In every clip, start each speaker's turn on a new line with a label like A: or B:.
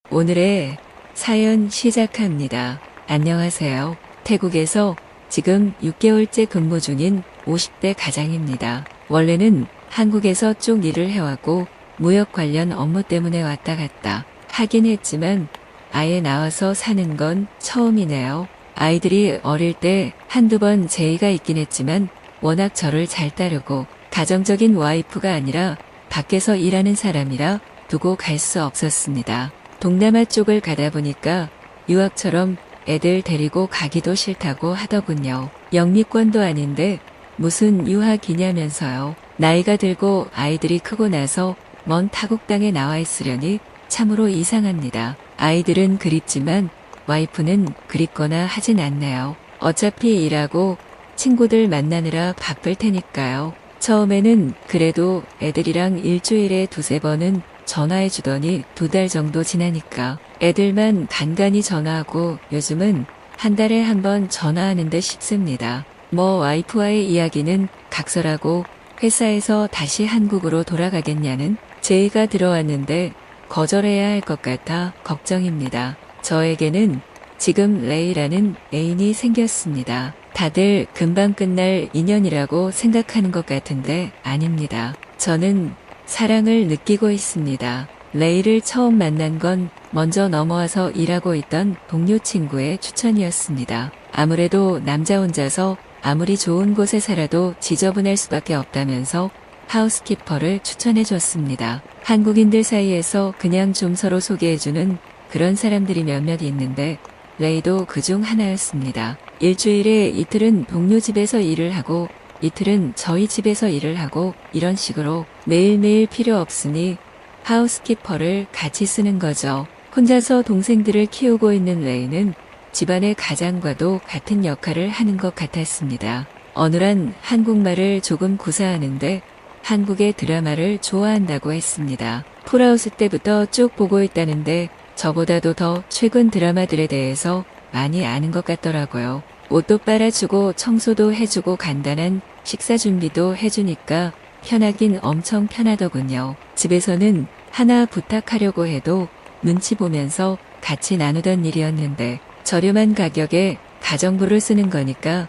A: 오늘의 사연 시작합니다. 안녕하세요. 태국에서 지금 6개월째 근무 중인 50대 가장입니다. 원래는 한국에서 쭉 일을 해왔고 무역 관련 업무 때문에 왔다 갔다 하긴 했지만 아예 나와서 사는 건 처음이네요. 아이들이 어릴 때 한두 번 제의가 있긴 했지만 워낙 저를 잘 따르고 가정적인 와이프가 아니라 밖에서 일하는 사람이라 두고 갈 수 없었습니다. 동남아 쪽을 가다 보니까 유학처럼 애들 데리고 가기도 싫다고 하더군요. 영미권도 아닌데 무슨 유학이냐면서요. 나이가 들고 아이들이 크고 나서 먼 타국 땅에 나와 있으려니 참으로 이상합니다. 아이들은 그립지만 와이프는 그립거나 하진 않네요. 어차피 일하고 친구들 만나느라 바쁠 테니까요. 처음에는 그래도 애들이랑 일주일에 두세 번은 전화해 주더니 2달 정도 지나니까 애들만 간간히 전화하고 요즘은 한 달에 한 번 전화하는데 싶습니다. 와이프와의 이야기는 각설하고 회사에서 다시 한국으로 돌아가겠냐는 제의가 들어왔는데 거절해야 할 것 같아 걱정입니다. 저에게는 지금 레이라는 애인이 생겼습니다. 다들 금방 끝날 인연이라고 생각하는 것 같은데 아닙니다. 저는 사랑을 느끼고 있습니다. 레이를 처음 만난 건 먼저 넘어와서 일하고 있던 동료 친구의 추천이었습니다. 아무래도 남자 혼자서 아무리 좋은 곳에 살아도 지저분할 수밖에 없다면서 하우스키퍼를 추천해 줬습니다. 한국인들 사이에서 그냥 좀 서로 소개해주는 그런 사람들이 몇몇 있는데 레이도 그중 하나였습니다. 일주일에 이틀은 동료 집에서 일을 하고 이틀은 저희 집에서 일을 하고 이런 식으로 매일매일 필요 없으니 하우스키퍼를 같이 쓰는 거죠. 혼자서 동생들을 키우고 있는 레이는 집안의 가장과도 같은 역할을 하는 것 같았습니다. 어눌한 한국말을 조금 구사하는데 한국의 드라마를 좋아한다고 했습니다. 풀하우스 때부터 쭉 보고 있다는데 저보다도 더 최근 드라마들에 대해서 많이 아는 것 같더라고요. 옷도 빨아주고 청소도 해주고 간단한 식사 준비도 해주니까 편하긴 엄청 편하더군요. 집에서는 하나 부탁하려고 해도 눈치 보면서 같이 나누던 일이었는데 저렴한 가격에 가정부를 쓰는 거니까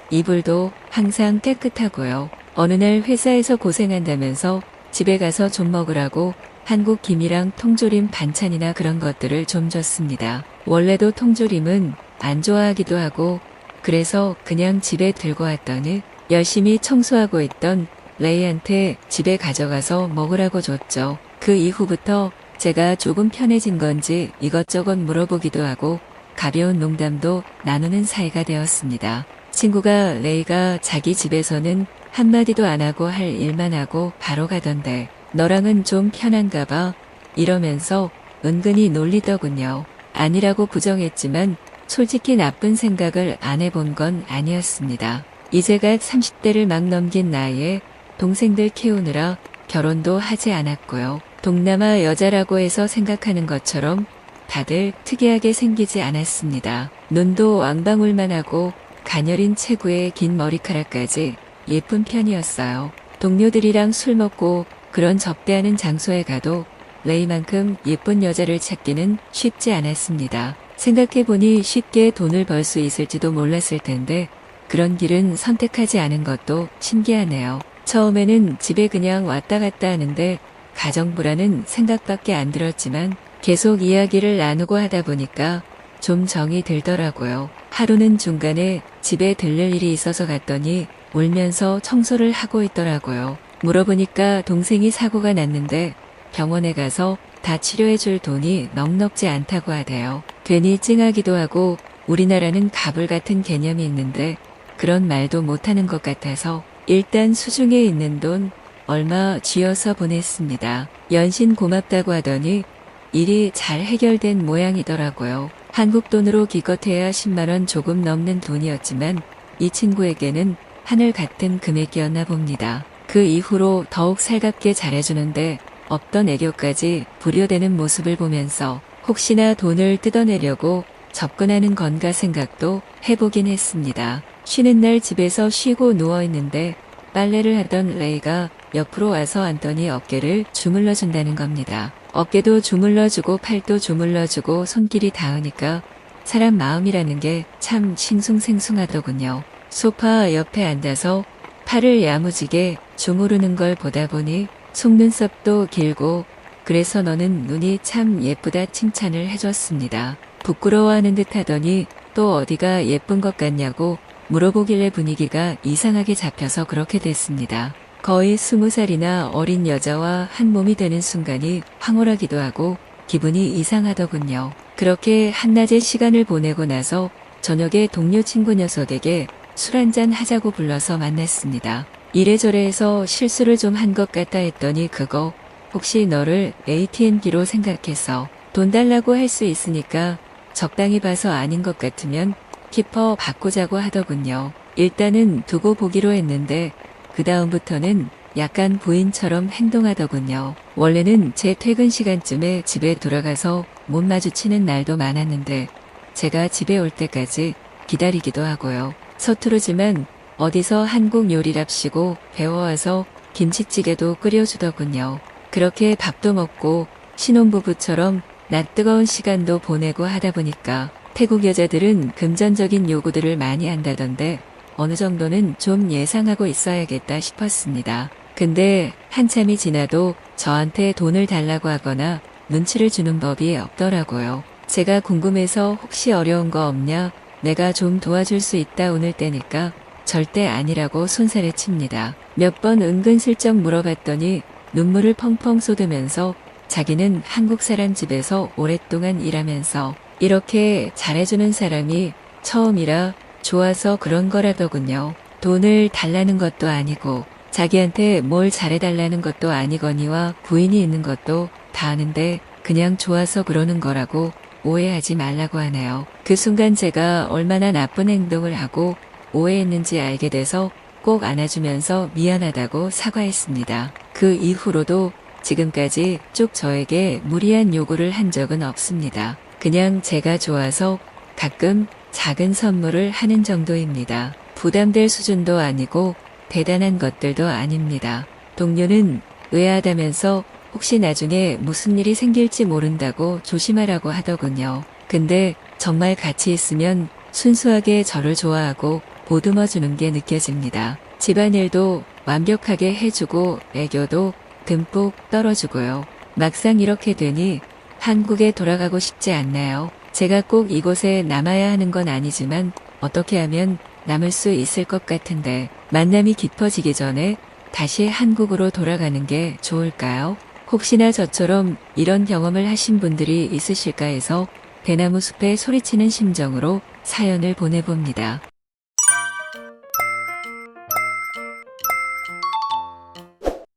A: 이불도 항상 깨끗하고요. 어느 날 회사에서 고생한다면서 집에 가서 좀 먹으라고 한국 김이랑 통조림 반찬이나 그런 것들을 좀 줬습니다. 원래도 통조림은 안 좋아하기도 하고 그래서 그냥 집에 들고 왔더니 열심히 청소하고 있던 레이한테 집에 가져가서 먹으라고 줬죠. 그 이후부터 제가 조금 편해진 건지 이것저것 물어보기도 하고 가벼운 농담도 나누는 사이가 되었습니다. 친구가 레이가 자기 집에서는 한마디도 안 하고 할 일만 하고 바로 가던데 너랑은 좀 편한가 봐 이러면서 은근히 놀리더군요. 아니라고 부정했지만 솔직히 나쁜 생각을 안 해본 건 아니었습니다. 이제가 30대를 막 넘긴 나이에 동생들 키우느라 결혼도 하지 않았고요. 동남아 여자라고 해서 생각하는 것처럼 다들 특이하게 생기지 않았습니다. 눈도 왕방울만 하고 가녀린 체구의 긴 머리카락까지 예쁜 편이었어요. 동료들이랑 술 먹고 그런 접대하는 장소에 가도 레이만큼 예쁜 여자를 찾기는 쉽지 않았습니다. 생각해보니 쉽게 돈을 벌 수 있을지도 몰랐을 텐데 그런 길은 선택하지 않은 것도 신기하네요. 처음에는 집에 그냥 왔다 갔다 하는데 가정부라는 생각밖에 안 들었지만 계속 이야기를 나누고 하다 보니까 좀 정이 들더라고요. 하루는 중간에 집에 들를 일이 있어서 갔더니 울면서 청소를 하고 있더라고요. 물어보니까 동생이 사고가 났는데 병원에 가서 다 치료해줄 돈이 넉넉지 않다고 하대요. 괜히 찡하기도 하고 우리나라는 가불 같은 개념이 있는데 그런 말도 못하는 것 같아서 일단 수중에 있는 돈 얼마 쥐어서 보냈습니다. 연신 고맙다고 하더니 일이 잘 해결된 모양이더라고요. 한국 돈으로 기껏해야 10만원 조금 넘는 돈이었지만 이 친구에게는 하늘 같은 금액이었나 봅니다. 그 이후로 더욱 살갑게 잘해주는데 없던 애교까지 부려대는 모습을 보면서 혹시나 돈을 뜯어내려고 접근하는 건가 생각도 해보긴 했습니다. 쉬는 날 집에서 쉬고 누워있는데 빨래를 하던 레이가 옆으로 와서 앉더니 어깨를 주물러준다는 겁니다. 어깨도 주물러주고 팔도 주물러주고 손길이 닿으니까 사람 마음이라는 게 참 싱숭생숭하더군요. 소파 옆에 앉아서 팔을 야무지게 주무르는 걸 보다 보니 속눈썹도 길고 그래서 너는 눈이 참 예쁘다 칭찬을 해줬습니다. 부끄러워하는 듯 하더니 또 어디가 예쁜 것 같냐고 물어보길래 분위기가 이상하게 잡혀서 그렇게 됐습니다. 거의 20살이나 어린 여자와 한 몸이 되는 순간이 황홀하기도 하고 기분이 이상하더군요. 그렇게 한낮에 시간을 보내고 나서 저녁에 동료 친구 녀석에게 술 한잔 하자고 불러서 만났습니다. 이래저래 해서 실수를 좀 한 것 같다 했더니 그거 혹시 너를 ATM기로 생각해서 돈 달라고 할 수 있으니까 적당히 봐서 아닌 것 같으면 키퍼 바꾸자고 하더군요. 일단은 두고 보기로 했는데 그 다음부터는 약간 부인처럼 행동하더군요. 원래는 제 퇴근 시간쯤에 집에 돌아가서 못 마주치는 날도 많았는데 제가 집에 올 때까지 기다리기도 하고요. 서투르지만 어디서 한국 요리랍시고 배워와서 김치찌개도 끓여주더군요. 그렇게 밥도 먹고 신혼부부처럼 낮 뜨거운 시간도 보내고 하다 보니까 태국 여자들은 금전적인 요구들을 많이 한다던데 어느 정도는 좀 예상하고 있어야겠다 싶었습니다. 근데 한참이 지나도 저한테 돈을 달라고 하거나 눈치를 주는 법이 없더라고요. 제가 궁금해서 혹시 어려운 거 없냐? 내가 좀 도와줄 수 있다 오늘 때니까 절대 아니라고 손살에 칩니다. 몇 번 은근슬쩍 물어봤더니 눈물을 펑펑 쏟으면서 자기는 한국 사람 집에서 오랫동안 일하면서 이렇게 잘해주는 사람이 처음이라 좋아서 그런 거라더군요. 돈을 달라는 것도 아니고 자기한테 뭘 잘해달라는 것도 아니거니와 부인이 있는 것도 다 아는데 그냥 좋아서 그러는 거라고 오해하지 말라고 하네요. 그 순간 제가 얼마나 나쁜 행동을 하고 오해했는지 알게 돼서 꼭 안아주면서 미안하다고 사과했습니다. 그 이후로도 지금까지 쭉 저에게 무리한 요구를 한 적은 없습니다. 그냥 제가 좋아서 가끔 작은 선물을 하는 정도입니다. 부담될 수준도 아니고 대단한 것들도 아닙니다. 동료는 의아하다면서 혹시 나중에 무슨 일이 생길지 모른다고 조심하라고 하더군요. 근데 정말 같이 있으면 순수하게 저를 좋아하고 보듬어주는 게 느껴집니다. 집안일도 완벽하게 해주고 애교도 듬뿍 떨어주고요. 막상 이렇게 되니 한국에 돌아가고 싶지 않나요? 제가 꼭 이곳에 남아야 하는 건 아니지만 어떻게 하면 남을 수 있을 것 같은데 만남이 깊어지기 전에 다시 한국으로 돌아가는 게 좋을까요? 혹시나 저처럼 이런 경험을 하신 분들이 있으실까 해서 대나무 숲에 소리치는 심정으로 사연을 보내봅니다.